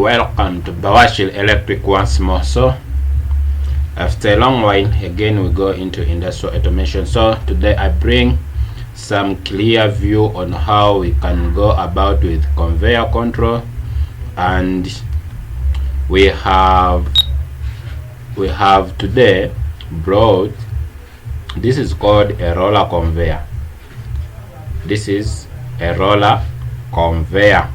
Welcome to Bawashil Electric once more. So after a long while again we go into industrial automation. So today I bring some clear view on how we can go about with conveyor control, and we have today brought, this is called a roller conveyor. This is a roller conveyor.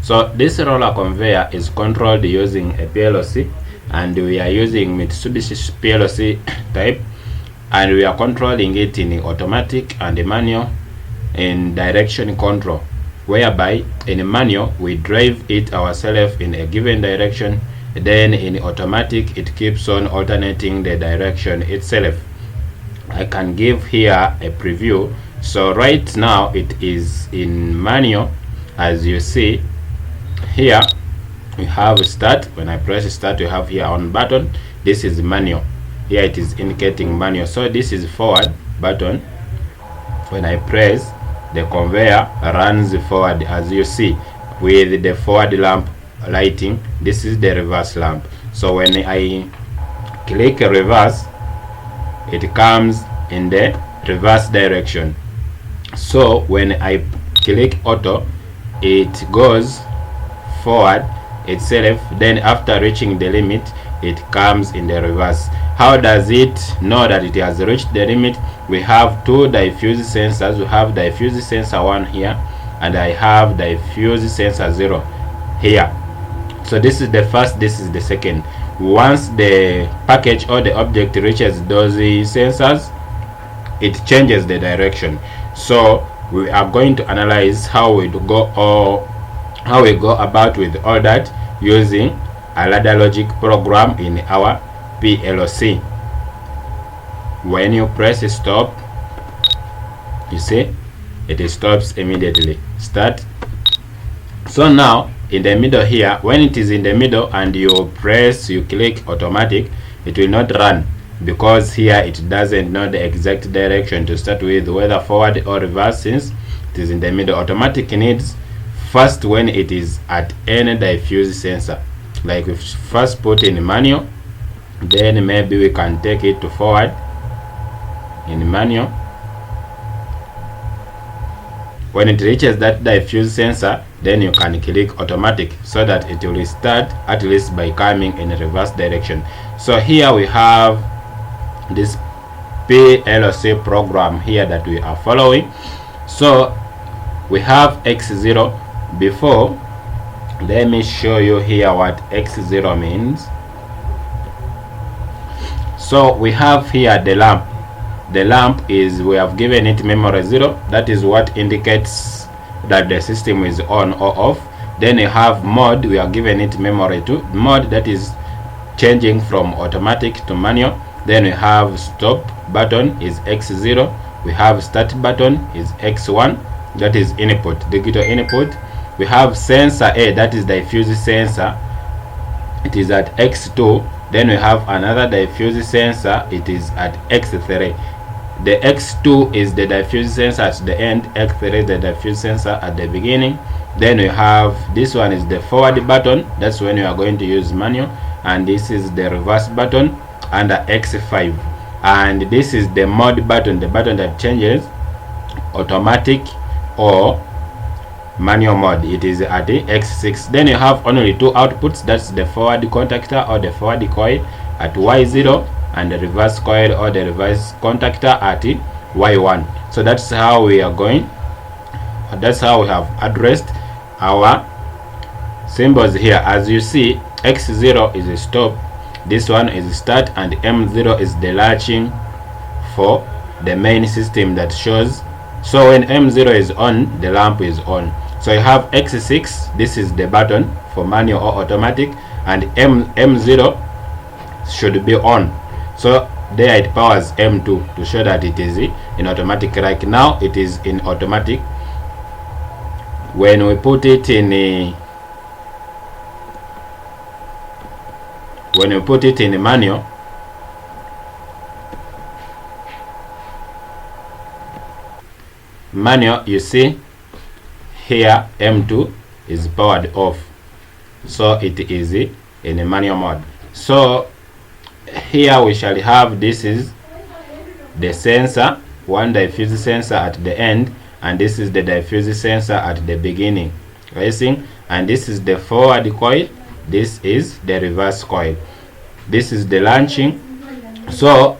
So this roller conveyor is controlled using a PLC, and we are using Mitsubishi PLC type, and we are controlling it in automatic and manual in direction control, whereby in manual we drive it ourselves in a given direction, then in automatic it keeps on alternating the direction itself. I can give here a preview. So right now it is in manual. As you see here, we have start. When I press start, we have here on button, this is manual. Here it is indicating manual. So this is forward button. When I press, the conveyor runs forward, as you see, with the forward lamp lighting. This is the reverse lamp. So when I click reverse, it comes in the reverse direction. So when I click auto, it goes forward itself, then after reaching the limit it comes in the reverse. How does it know that it has reached the limit? We have two diffuse sensors. We have diffuse sensor 1 here, and I have diffuse sensor 0 here. So this is the first, this is the second. Once the package or the object reaches those sensors, it changes the direction. So we are going to analyze how we go about with all that using a ladder logic program in our PLC. When you press stop, you see it stops immediately. Start. So now in the middle here, when it is in the middle and you click automatic, it will not run, because here it doesn't know the exact direction to start with, whether forward or reverse. Since it is in the middle, automatic needs first, when it is at any diffuse sensor, like we first put in manual, then maybe we can take it to forward in manual. When it reaches that diffuse sensor, then you can click automatic, so that it will start at least by coming in a reverse direction. So here we have this PLC program here that we are following. So we have X0. Before, let me show you here what X0 means. So we have here the lamp. The lamp is, we have given it memory 0. That is what indicates that the system is on or off. Then you have mode, we are given it memory 2. Mode, that is changing from automatic to manual. Then we have stop button is X0. We have start button is X1, that is input, digital input. We have sensor A, that is diffuse sensor, it is at X2. Then we have another diffuse sensor, it is at X3. The X2 is the diffuse sensor at the end, X3 is the diffuse sensor at the beginning. Then we have, this one is the forward button, that's when you are going to use manual, and this is the reverse button under X5. And this is the mode button, the button that changes automatic or manual mode. It is at the X6. Then you have only two outputs, that's the forward contactor or the forward coil at Y0, and the reverse coil or the reverse contactor at Y1. So that's how we are going, that's how we have addressed our symbols here. As you see, X0 is a stop, this one is start, and M0 is the latching for the main system that shows. So when M0 is on, the lamp is on. So you have X6, this is the button for manual or automatic, and M0 should be on. So there it powers M2 to show that it is in automatic. Right now it is in automatic. When we put it in manual, you see here M2 is powered off, so it is in a manual mode. So here we shall have, this is the sensor, one diffuse sensor at the end, and this is the diffuse sensor at the beginning, racing, and this is the forward coil, this is the reverse coil, this is the launching. So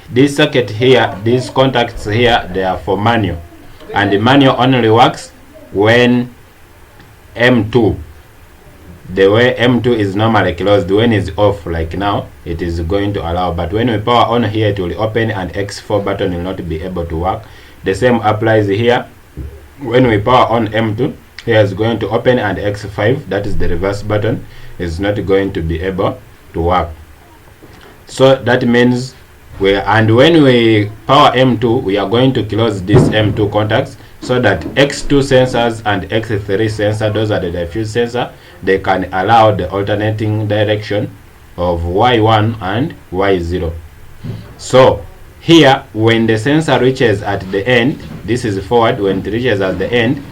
this circuit here, these contacts here, they are for manual, and the manual only works when M2, the way M2 is normally closed, when it's off like now, it is going to allow, but when we power on here, it will open and X4 button will not be able to work. The same applies here. When we power on M2, here is going to open, and X5, that is the reverse button, is not going to be able to work. So that means when we power M2, we are going to close these M2 contacts, so that X2 sensors and X3 sensor, those are the diffuse sensor, they can allow the alternating direction of Y1 and Y0. So here, when the sensor reaches at the end, this is forward, when it reaches at the end,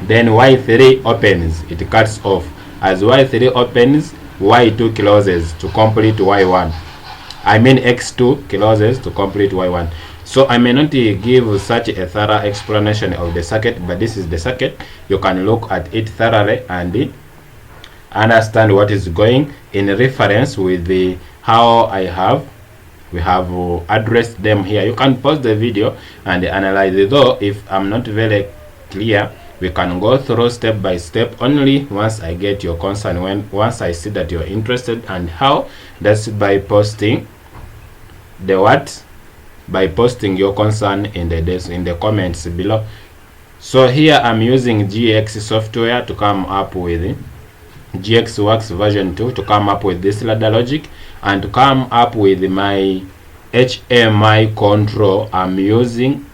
then Y3 opens, it cuts off. As Y3 opens, Y2 closes to complete Y1. I mean X2 closes to complete Y1. So I may not give such a thorough explanation of the circuit, but this is the circuit. You can look at it thoroughly and understand what is going in reference with the how we have addressed them here. You can pause the video and analyze it, though if I'm not very clear, we can go through step by step only once I get your concern, once I see that you're interested. And how? That's by posting the what? By posting your concern in the comments below. So here I'm using GX software to come up with GX Works version 2 to come up with this ladder logic, and to come up with my HMI control, I'm using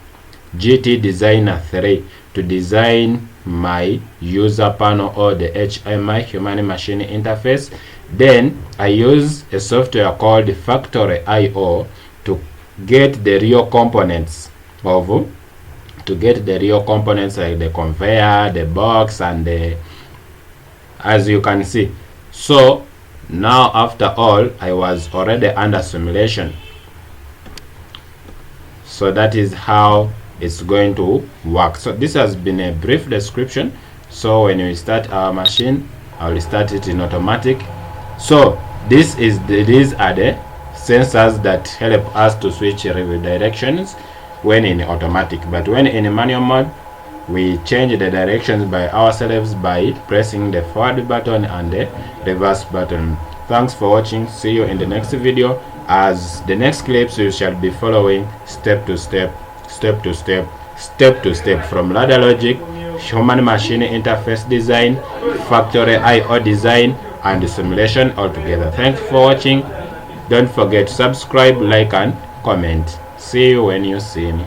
GT Designer 3 to design my user panel or the HMI, human machine interface. Then I use a software called Factory IO to get the real components like the conveyor, the box, and the, as you can see. So now after all, I was already under simulation, so that is how it's going to work. So this has been a brief description. So when we start our machine, I will start it in automatic. So these are the sensors that help us to switch directions when in automatic, but when in manual mode, we change the directions by ourselves by pressing the forward button and the reverse button. Thanks for watching. See you in the next video, as the next clips you shall be following step to step from ladder logic, human machine interface design, factory IO design, and simulation altogether. Thanks for watching. Don't forget to subscribe, like, and comment. See you when you see me.